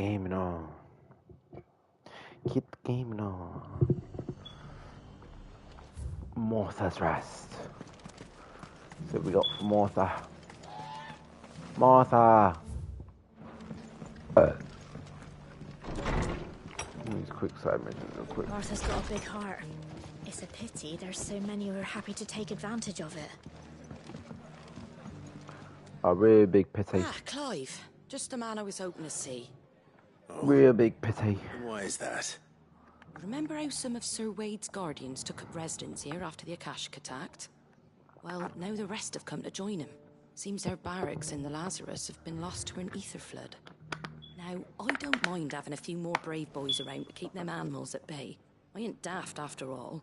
game on. Keep the game on. Martha's Rest. So we got Martha. Martha! These quick side missions real quick. Martha's got a big heart. It's a pity there's so many who are happy to take advantage of it. A real big pity. Ah, Clive. Just the man I was hoping to see. Oh. Real big pity. And why is that? Remember how some of Sir Wade's guardians took up residence here after the Akashic attacked? Well, now the rest have come to join him. Seems their barracks in the Lazarus have been lost to an ether flood. Now, I don't mind having a few more brave boys around to keep them animals at bay. I ain't daft after all.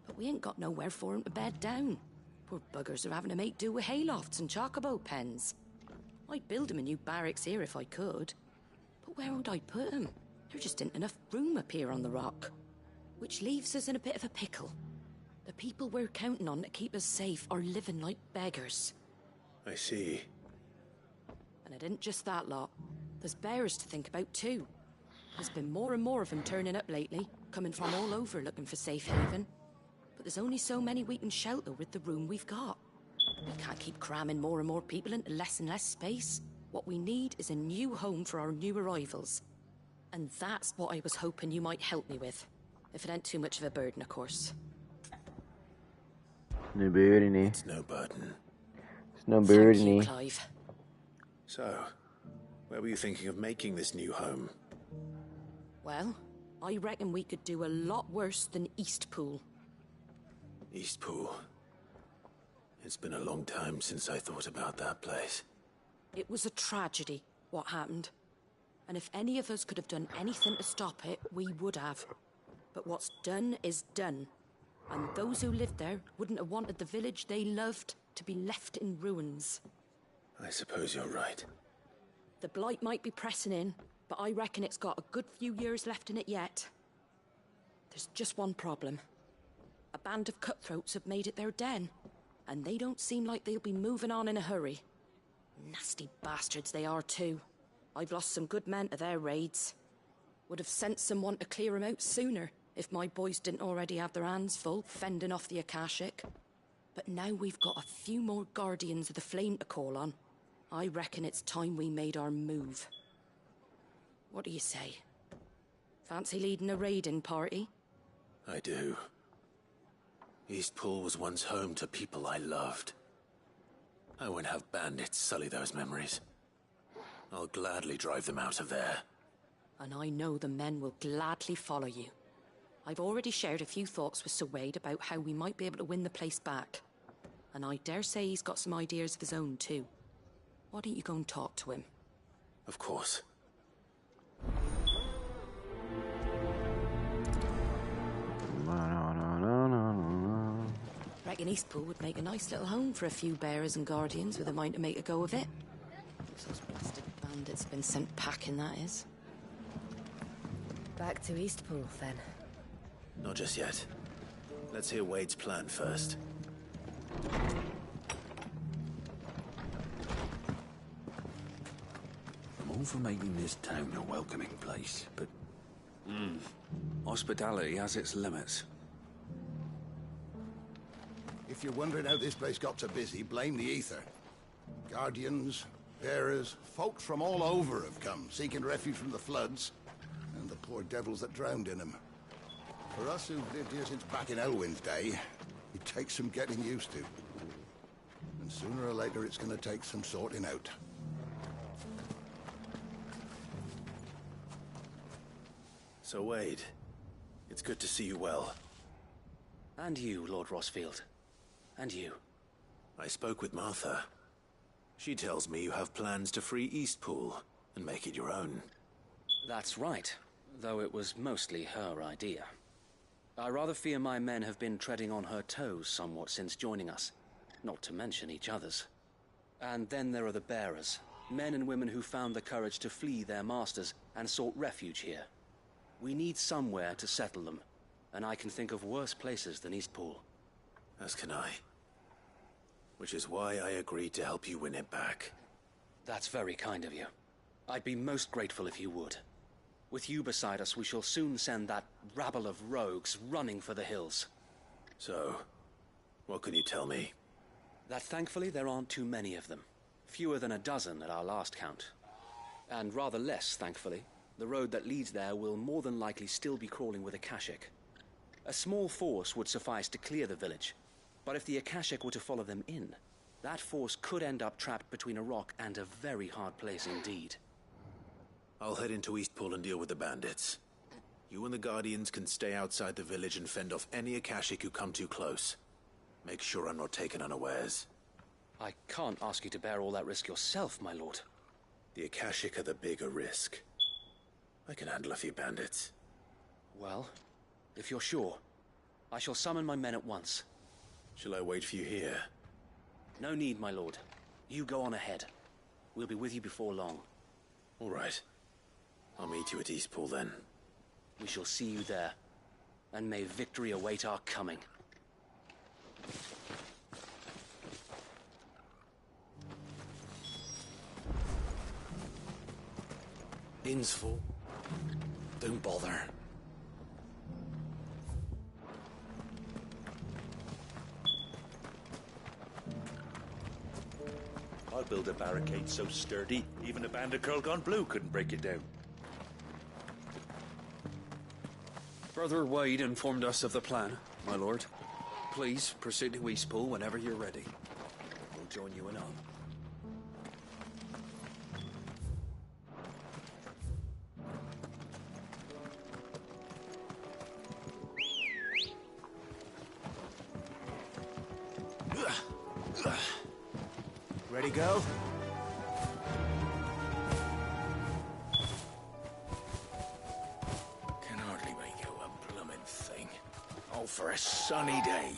But we ain't got nowhere for 'em to bed down. Poor buggers are having to make do with haylofts and chocobo pens. I'd build 'em a new barracks here if I could. But where would I put 'em? There just ain't enough room up here on the rock. Which leaves us in a bit of a pickle. The people we're counting on to keep us safe are living like beggars. I see. And it isn't just that lot. There's bears to think about too. There's been more and more of them turning up lately, coming from all over looking for safe haven. But there's only so many we can shelter with the room we've got. We can't keep cramming more and more people into less and less space. What we need is a new home for our new arrivals. And that's what I was hoping you might help me with. If it ain't too much of a burden, of course. No burden, eh? It's no burden. It's no burden, Thank you, eh? Clive. So, where were you thinking of making this new home? Well, I reckon we could do a lot worse than Eastpool. Eastpool. It's been a long time since I thought about that place. It was a tragedy, what happened. And if any of us could have done anything to stop it, we would have. But what's done is done. And those who lived there wouldn't have wanted the village they loved to be left in ruins. I suppose you're right. The blight might be pressing in, but I reckon it's got a good few years left in it yet. There's just one problem. A band of cutthroats have made it their den, and they don't seem like they'll be moving on in a hurry. Nasty bastards they are too. I've lost some good men to their raids. Would have sent someone to clear 'em out sooner if my boys didn't already have their hands full fending off the Akashic. But now we've got a few more guardians of the flame to call on. I reckon it's time we made our move. What do you say? Fancy leading a raiding party? I do. Eastpool was once home to people I loved. I won't have bandits sully those memories. I'll gladly drive them out of there. And I know the men will gladly follow you. I've already shared a few thoughts with Sir Wade about how we might be able to win the place back. And I dare say he's got some ideas of his own too. Why don't you go and talk to him? Of course. Reckon Eastpool would make a nice little home for a few bearers and guardians with a mind to make a go of it. Those blasted bandits have been sent packing, that is. Back to Eastpool, then. Not just yet. Let's hear Wade's plan first. I'm all for making this town a welcoming place, but... hospitality has its limits. If you're wondering how this place got so busy, blame the ether. Guardians, bearers, folks from all over have come, seeking refuge from the floods, and the poor devils that drowned in them. For us who've lived here since back in Elwyn's day, it takes some getting used to. And sooner or later it's gonna take some sorting out. So Wade, it's good to see you well. And you, Lord Rosfield. And you. I spoke with Martha. She tells me you have plans to free Eastpool and make it your own. That's right, though it was mostly her idea. I rather fear my men have been treading on her toes somewhat since joining us, not to mention each other's. And then there are the bearers, men and women who found the courage to flee their masters and sought refuge here. We need somewhere to settle them, and I can think of worse places than Eastpool. As can I. Which is why I agreed to help you win it back. That's very kind of you. I'd be most grateful if you would. With you beside us, we shall soon send that rabble of rogues running for the hills. So, what can you tell me? That thankfully there aren't too many of them. Fewer than a dozen at our last count. And rather less, thankfully. The road that leads there will more than likely still be crawling with Akashic. A small force would suffice to clear the village, but if the Akashic were to follow them in, that force could end up trapped between a rock and a very hard place indeed. I'll head into Eastpool and deal with the bandits. You and the Guardians can stay outside the village and fend off any Akashic who come too close. Make sure I'm not taken unawares. I can't ask you to bear all that risk yourself, my lord. The Akashic are the bigger risk. I can handle a few bandits. Well, if you're sure, I shall summon my men at once. Shall I wait for you here? No need, my lord. You go on ahead. We'll be with you before long. All right. I'll meet you at Eastpool then. We shall see you there. And may victory await our coming. Inn's full. Don't bother. I'll build a barricade so sturdy, even a band of Curl Gone Blue couldn't break it down. Brother Wade informed us of the plan, my lord. Please proceed to Eastpool whenever you're ready. We'll join you in on. Ready, go? Can hardly make out a bloomin' thing. Oh, for a sunny day.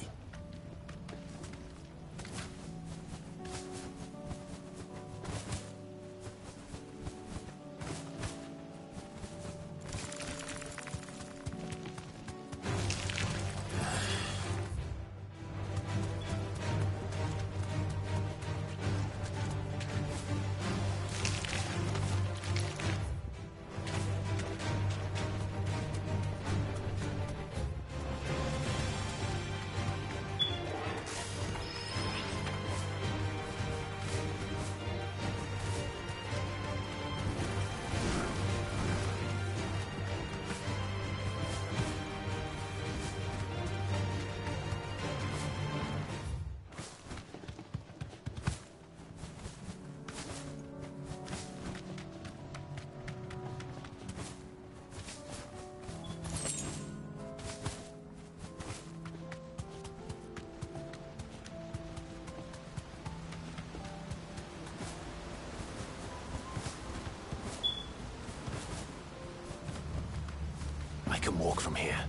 I can walk from here.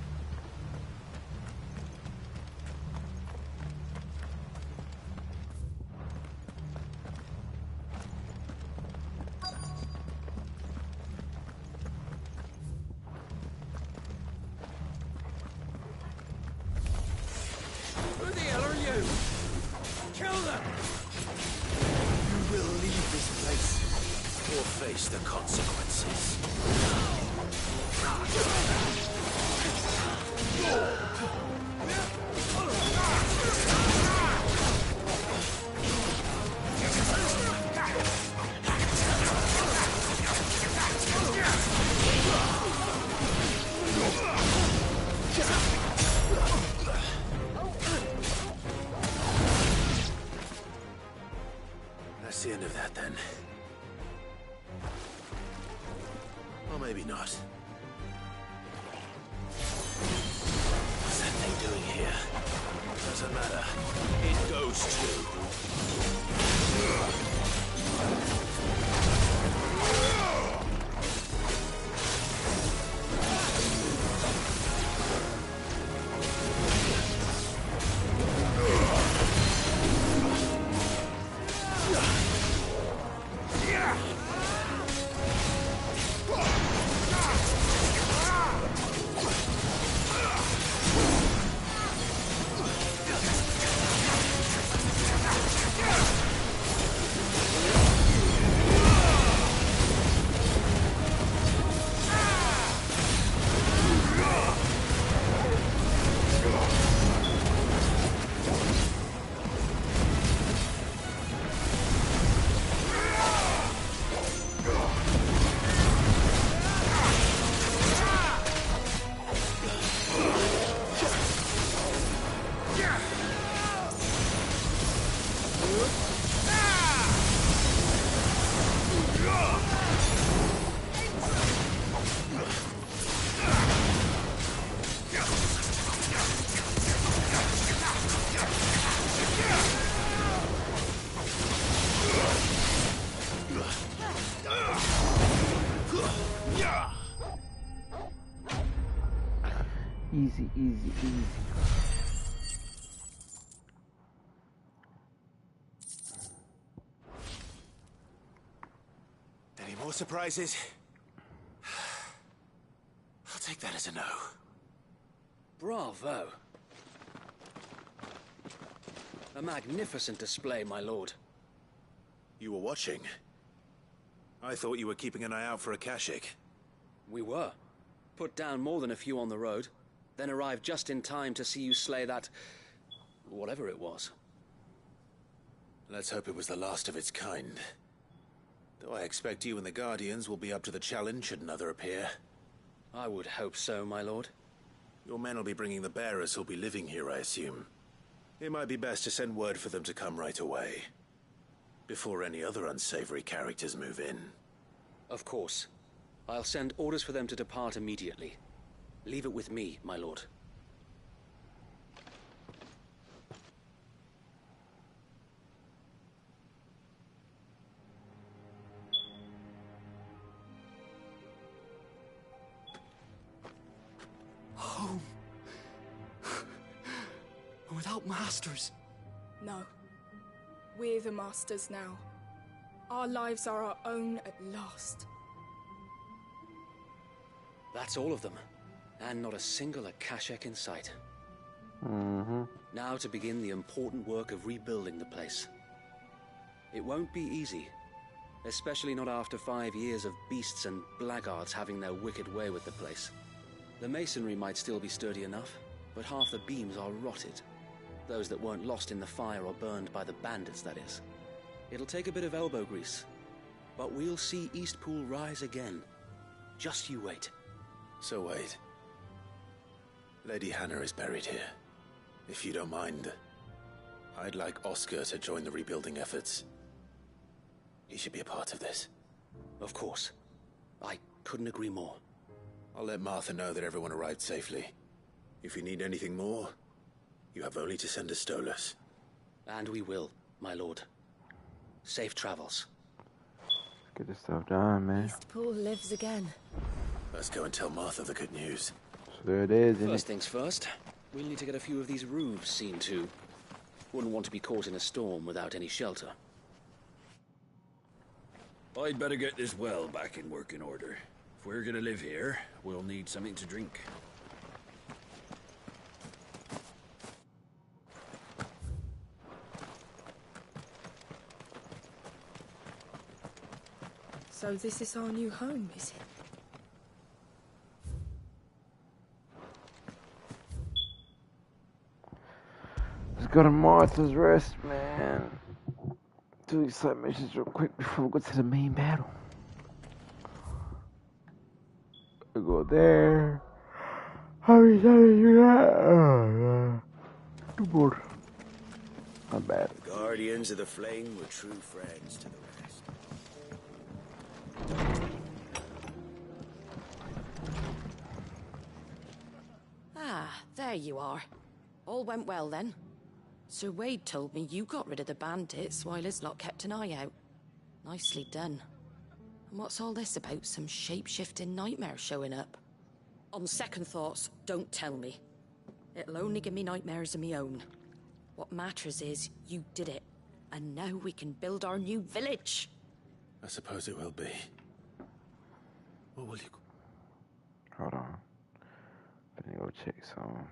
Who the hell are you? Kill them! You will leave this place or face the consequences. That's the end of that, then. Or maybe not. What's that thing doing here? Doesn't matter. It goes too. Easy, easy, easy. Any more surprises? I'll take that as a no. Bravo. A magnificent display, my lord. You were watching. I thought you were keeping an eye out for a Kashik. We were. Put down more than a few on the road, then arrived just in time to see you slay that... whatever it was. Let's hope it was the last of its kind. Though I expect you and the Guardians will be up to the challenge should another appear. I would hope so, my lord. Your men will be bringing the bearers who'll be living here, I assume. It might be best to send word for them to come right away, before any other unsavory characters move in. Of course. I'll send orders for them to depart immediately. Leave it with me, my lord. Home. Without masters. No. We're the masters now. Our lives are our own at last. That's all of them. And not a single Akashak in sight. Now to begin the important work of rebuilding the place. It won't be easy. Especially not after 5 years of beasts and blackguards having their wicked way with the place. The masonry might still be sturdy enough, but half the beams are rotted. Those that weren't lost in the fire or burned by the bandits, that is. It'll take a bit of elbow grease. But we'll see Eastpool rise again. Just you wait. So wait. Lady Hannah is buried here. If you don't mind, I'd like Oscar to join the rebuilding efforts. He should be a part of this. Of course. I couldn't agree more. I'll let Martha know that everyone arrived safely. If you need anything more, you have only to send a Stolas. And we will, my lord. Safe travels. Get this stuff done, man. Eastpool lives again. Let's go and tell Martha the good news. So there it is, isn't First it? things first, we'll need to get a few of these roofs seen to. Wouldn't want to be caught in a storm without any shelter. I'd better get this well back in working order. If we're gonna live here, we'll need something to drink. So this is our new home, is it? Let's go to Martha's Rest, man. Do these side missions real quick before we go to the main battle. We go there. How many times you got? Oh, yeah. More. Not bad. The Guardians of the Flame were true friends to the rest. Ah, there you are. All went well then. Sir Wade told me you got rid of the bandits while his lot kept an eye out. Nicely done. And what's all this about some shape-shifting nightmare showing up? On second thoughts, don't tell me. It'll only give me nightmares of me own. What matters is you did it. And now we can build our new village. I suppose it will be. What will you... Hold on. Let me go check some.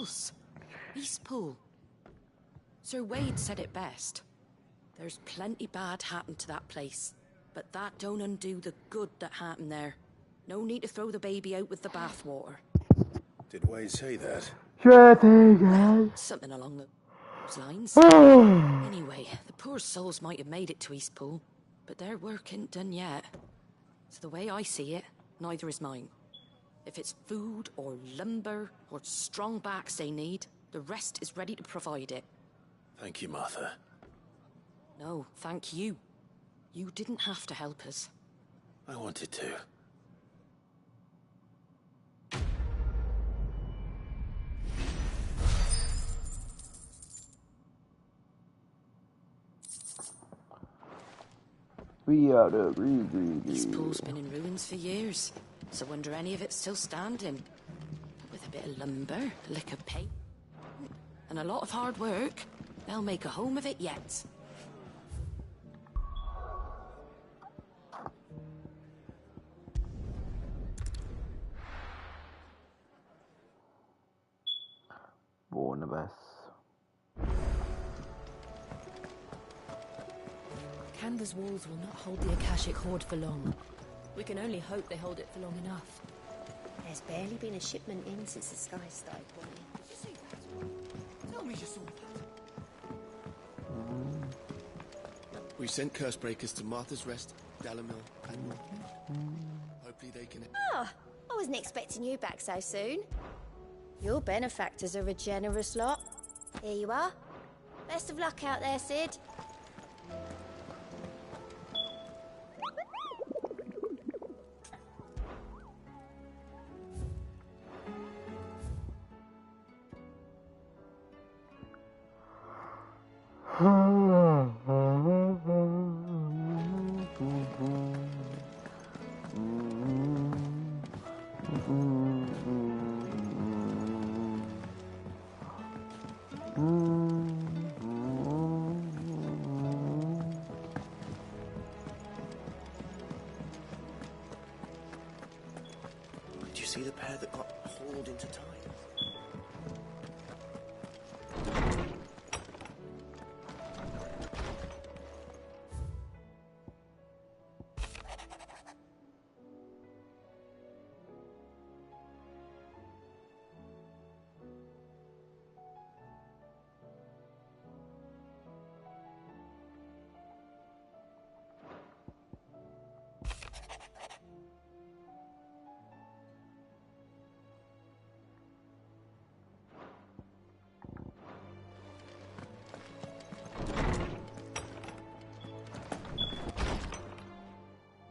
else? Eastpool. Sir Wade said it best. There's plenty bad happened to that place, but that don't undo the good that happened there. No need to throw the baby out with the bathwater. Did Wade say that? Sure thing, guys. Something along those lines. Oh. Anyway, the poor souls might have made it to Eastpool, but their work ain't done yet. So the way I see it, neither is mine. If it's food or lumber or strong backs they need, the rest is ready to provide it. Thank you, Martha. No, thank you. You didn't have to help us. I wanted to. We out of Green. Eastpool's been in ruins for years, so wonder any of it's still standing. With a bit of lumber, a lick of paint, and a lot of hard work, they'll make a home of it yet. Barnabas. Canva's walls will not hold the Akashic Horde for long. We can only hope they hold it for long enough. There's barely been a shipment in since the sky started boiling. Did you see that? Tell me you saw that. We sent Cursebreakers to Martha's Rest, Dalamil, and Northwood. Hopefully they can... Oh, I wasn't expecting you back so soon. Your benefactors are a generous lot. Here you are. Best of luck out there, Sid. Did you see the pair that got hauled into time?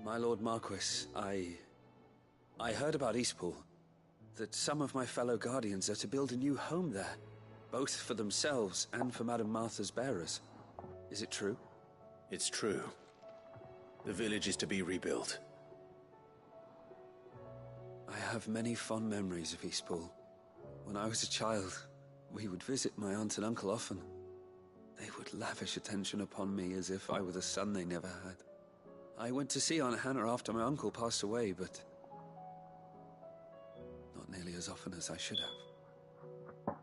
My Lord Marquis, I heard about Eastpool. That some of my fellow Guardians are to build a new home there, both for themselves and for Madame Martha's bearers. Is it true? It's true. The village is to be rebuilt. I have many fond memories of Eastpool. When I was a child, we would visit my aunt and uncle often. They would lavish attention upon me as if I were the son they never had. I went to see Aunt Hannah after my uncle passed away, but not nearly as often as I should have.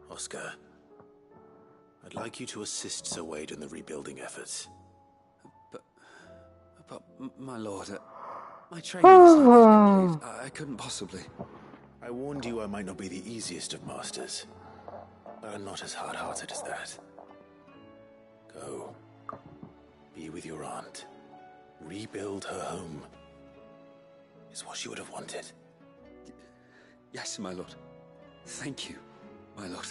Oscar, I'd like you to assist Sir Wade in the rebuilding efforts. But my lord, my training is not yet complete. I couldn't possibly. I warned you I might not be the easiest of masters, but I'm not as hard-hearted as that. Go. Be with your aunt. Rebuild her home. Is what she would have wanted. Yes, my lord. Thank you, my lord.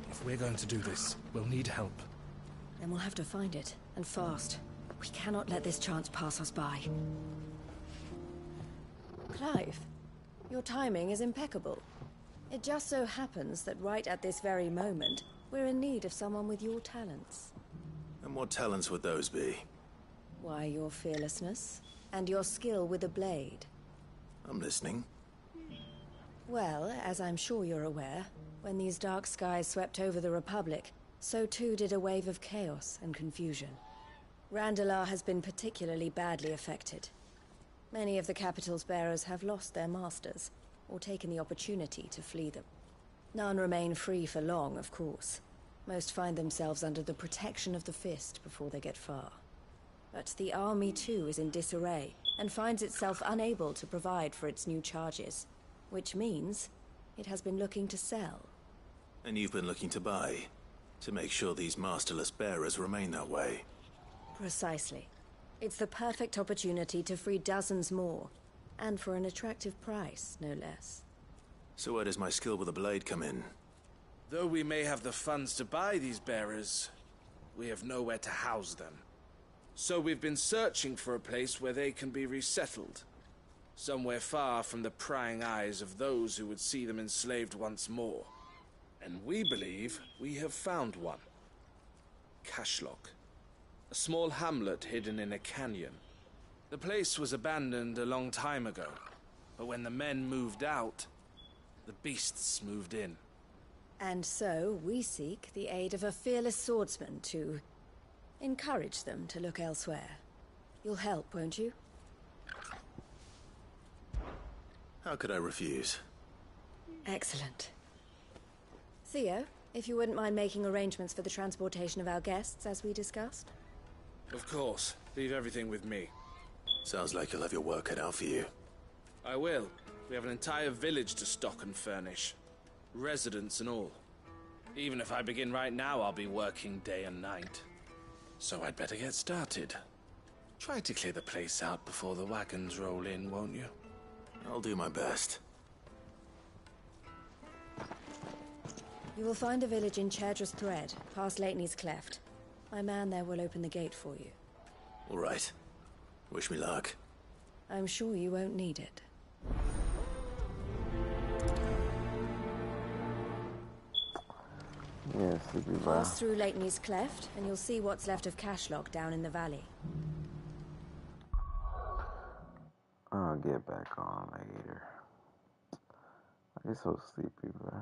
If we're going to do this, we'll need help. Then we'll have to find it, and fast. We cannot let this chance pass us by. Clive, your timing is impeccable. It just so happens that right at this very moment, We're in need of someone with your talents. And what talents would those be? Why, your fearlessness, and your skill with a blade. I'm listening. Well, as I'm sure you're aware, when these dark skies swept over the Republic, so too did a wave of chaos and confusion. Randalar has been particularly badly affected. Many of the capital's bearers have lost their masters, or taken the opportunity to flee them. None remain free for long, of course. Most find themselves under the protection of the Fist before they get far. But the army too is in disarray, and finds itself unable to provide for its new charges. Which means it has been looking to sell. And you've been looking to buy, to make sure these masterless bearers remain that way. Precisely. It's the perfect opportunity to free dozens more, and for an attractive price, no less. So where does my skill with a blade come in? Though we may have the funds to buy these bearers, we have nowhere to house them. So we've been searching for a place where they can be resettled. Somewhere far from the prying eyes of those who would see them enslaved once more. And we believe we have found one. Cashlock. A small hamlet hidden in a canyon. The place was abandoned a long time ago, but when the men moved out, the beasts moved in. And so we seek the aid of a fearless swordsman to encourage them to look elsewhere. You'll help, won't you? How could I refuse? Excellent. Theo, if you wouldn't mind making arrangements for the transportation of our guests, as we discussed. Of course. Leave everything with me. Sounds like you'll have your work cut out for you. I will. We have an entire village to stock and furnish. Residents and all. Even if I begin right now, I'll be working day and night. So I'd better get started. Try to clear the place out before the wagons roll in, won't you? I'll do my best. You will find a village in Cherdrus Thread, past Leitney's Cleft. My man there will open the gate for you. All right. Wish me luck. I'm sure you won't need it. Yeah, sleepy Pass through Leitney's Cleft, and you'll see what's left of Cashlock down in the valley. I'll get back on later. I get so sleepy, bro.